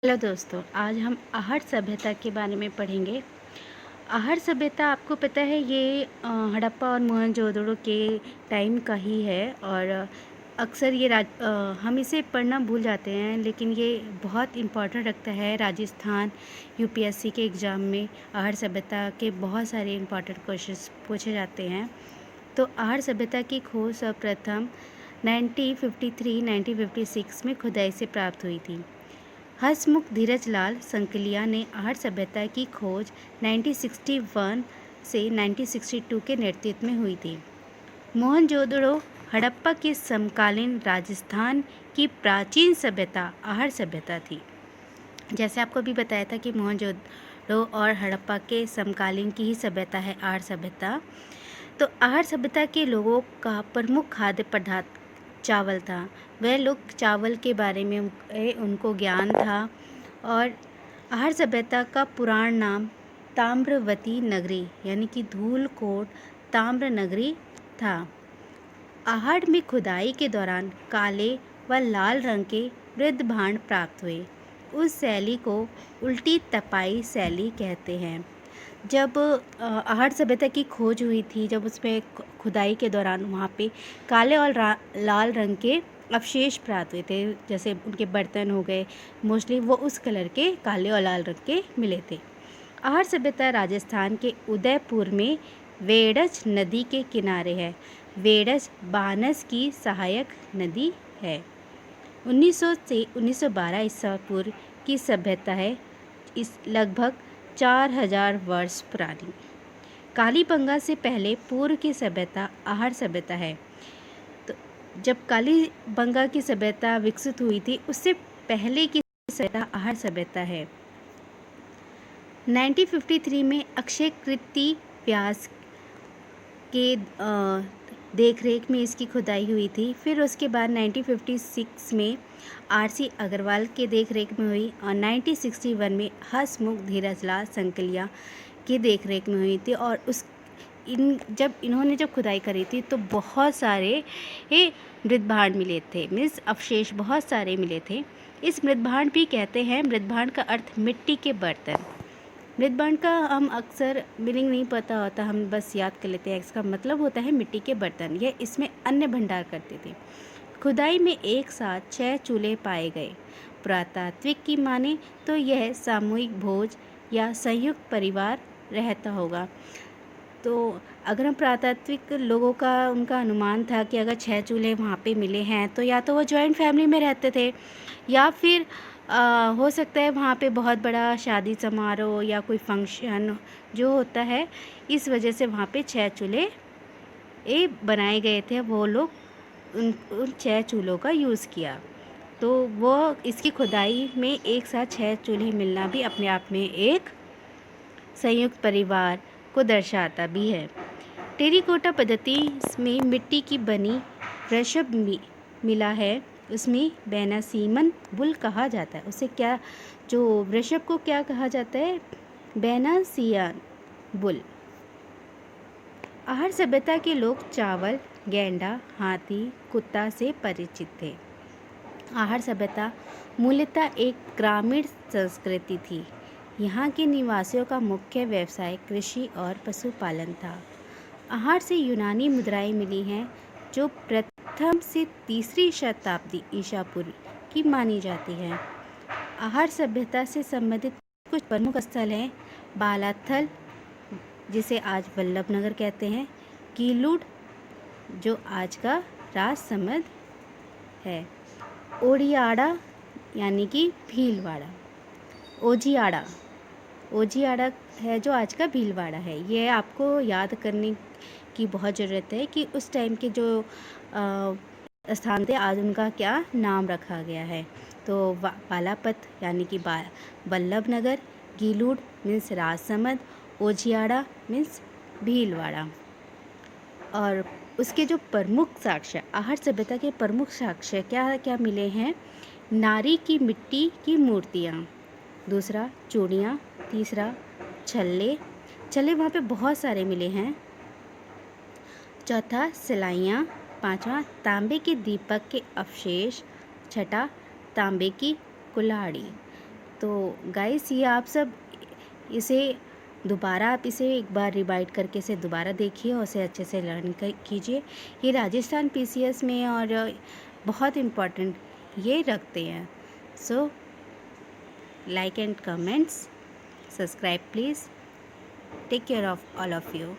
Hello दोस्तों, आज हम आहट सभ्यता के बारे में पढ़ेंगे। आहट सभ्यता आपको पता है ये हड़प्पा और मोहनजोदड़ो के टाइम का ही है और अक्सर ये हम इसे पढ़ना भूल जाते हैं, लेकिन ये बहुत इम्पोर्टेंट रखता है राजस्थान यूपीएससी के एग्ज़ाम में। आहट सभ्यता के बहुत सारे इम्पोर्टेंट क्वेश्चंस पूछे जाते हैं। तो आहट सभ्यता की खोज सर्वप्रथम 1953-1956 में खुदाई से प्राप्त हुई थी। हंसमुख धीरजलाल संकलिया ने आहट सभ्यता की खोज 1961 से 1962 के नेतृत्व में हुई थी। मोहनजोदड़ो हड़प्पा के समकालीन राजस्थान की प्राचीन सभ्यता आहट सभ्यता थी। जैसे आपको भी बताया था कि मोहनजोदड़ो और हड़प्पा के समकालीन की ही सभ्यता है आहट सभ्यता। तो आहट सभ्यता के लोगों का प्रमुख खाद्य पदार्थ चावल था। वह लोग चावल के बारे में उनको ज्ञान था और आहट सभ्यता का पुराण नाम ताम्रवती नगरी यानी कि धूलकोट ताम्र नगरी था। आहट में खुदाई के दौरान काले व लाल रंग के मृद भांड प्राप्त हुए। उस शैली को उल्टी तपाई शैली कहते हैं। जब आहट सभ्यता की खोज हुई थी, जब उसमें खुदाई के दौरान वहाँ पे काले और लाल रंग के अवशेष प्राप्त हुए थे, जैसे उनके बर्तन हो गए, मोस्टली वो उस कलर के काले और लाल रंग के मिले थे। आहट सभ्यता राजस्थान के उदयपुर में वेड़ज नदी के किनारे है। वेड़ज बानस की सहायक नदी है। 1900 से 1912 ईसा पूर्व की सभ्यता है, इस लगभग 4000 वर्ष पुरानी। कालीबंगा से पहले पूर्व की सभ्यता आहट सभ्यता है। तो जब कालीबंगा की सभ्यता विकसित हुई थी, उससे पहले की सभ्यता आहट सभ्यता है। 1953 में अक्षय कृति व्यास के देखरेख में इसकी खुदाई हुई थी। फिर उसके बाद 1956 में आरसी अग्रवाल के देखरेख में हुई और 1961 में हंसमुख धीरजलाल संकलिया की देखरेख में हुई थी। और जब इन्होंने खुदाई करी थी तो बहुत सारे मृदभांड मिले थे, मीन्स अवशेष बहुत सारे मिले थे। इस मृदभांड भी कहते हैं, मृदभांड का अर्थ मिट्टी के बर्तन। मृदभांड का हम अक्सर मीनिंग नहीं पता होता, हम बस याद कर लेते हैं। इसका मतलब होता है मिट्टी के बर्तन। यह इसमें अन्न भंडार करते थे। खुदाई में एक साथ 6 चूल्हे पाए गए। पुरातात्विक की माने तो यह सामूहिक भोज या संयुक्त परिवार रहता होगा। तो अगर हम पुरातात्विक लोगों का उनका अनुमान था कि अगर 6 चूल्हे वहाँ पे मिले हैं तो या तो वो जॉइंट फैमिली में रहते थे या फिर हो सकता है वहाँ पे बहुत बड़ा शादी समारोह या कोई फंक्शन जो होता है, इस वजह से वहाँ पे 6 चूल्हे बनाए गए थे। वो लोग उन 6 चूल्हों का यूज़ किया। तो वो इसकी खुदाई में एक साथ 6 चूल्हे मिलना भी अपने आप में एक संयुक्त परिवार को दर्शाता भी है। टेराकोटा पद्धति में मिट्टी की बनी वृषभ मिला है, उसमें बेनासीमन बुल कहा जाता है। उसे क्या, जो वृषभ को क्या कहा जाता है? बेनासियन बुल। आहट सभ्यता के लोग चावल, गेंडा, हाथी, कुत्ता से परिचित थे। आहट सभ्यता मूलतः एक ग्रामीण संस्कृति थी। यहाँ के निवासियों का मुख्य व्यवसाय कृषि और पशुपालन था। आहट से यूनानी मुद्राएं मिली हैं जो प्रथम से तीसरी शताब्दी ईसा पूर्व की मानी जाती हैं। आहट सभ्यता से संबंधित कुछ प्रमुख स्थल हैं: बालाथल, जिसे आज वल्लभनगर कहते हैं, कीलूट जो आज का राजसमंद है, ओडियाड़ा यानी कि भीलवाड़ा, ओजियाड़ा है जो आज का भीलवाड़ा है। ये आपको याद करने की बहुत ज़रूरत है कि उस टाइम के जो स्थान थे आज उनका क्या नाम रखा गया है। तो बालापत यानी कि वल्लभनगर, गीलूड मीन्स राजसमंद, ओजियाड़ा मीन्स भीलवाड़ा। और उसके जो प्रमुख साक्ष्य, आहट सभ्यता के प्रमुख साक्ष्य क्या क्या मिले हैं? नारी की मिट्टी की मूर्तियाँ, दूसरा चूड़ियाँ, तीसरा छल्ले वहाँ पे बहुत सारे मिले हैं, चौथा सिलाइयाँ, पांचवा तांबे के दीपक के अवशेष, छठा तांबे की कुल्हाड़ी। तो गाइस ये आप सब इसे दोबारा आप इसे एक बार रिवाइड करके इसे दोबारा देखिए और उसे अच्छे से लर्न कीजिए। ये राजस्थान पीसीएस में और बहुत इम्पोर्टेंट ये रखते हैं। So like and comments, subscribe please. Take care of all of you.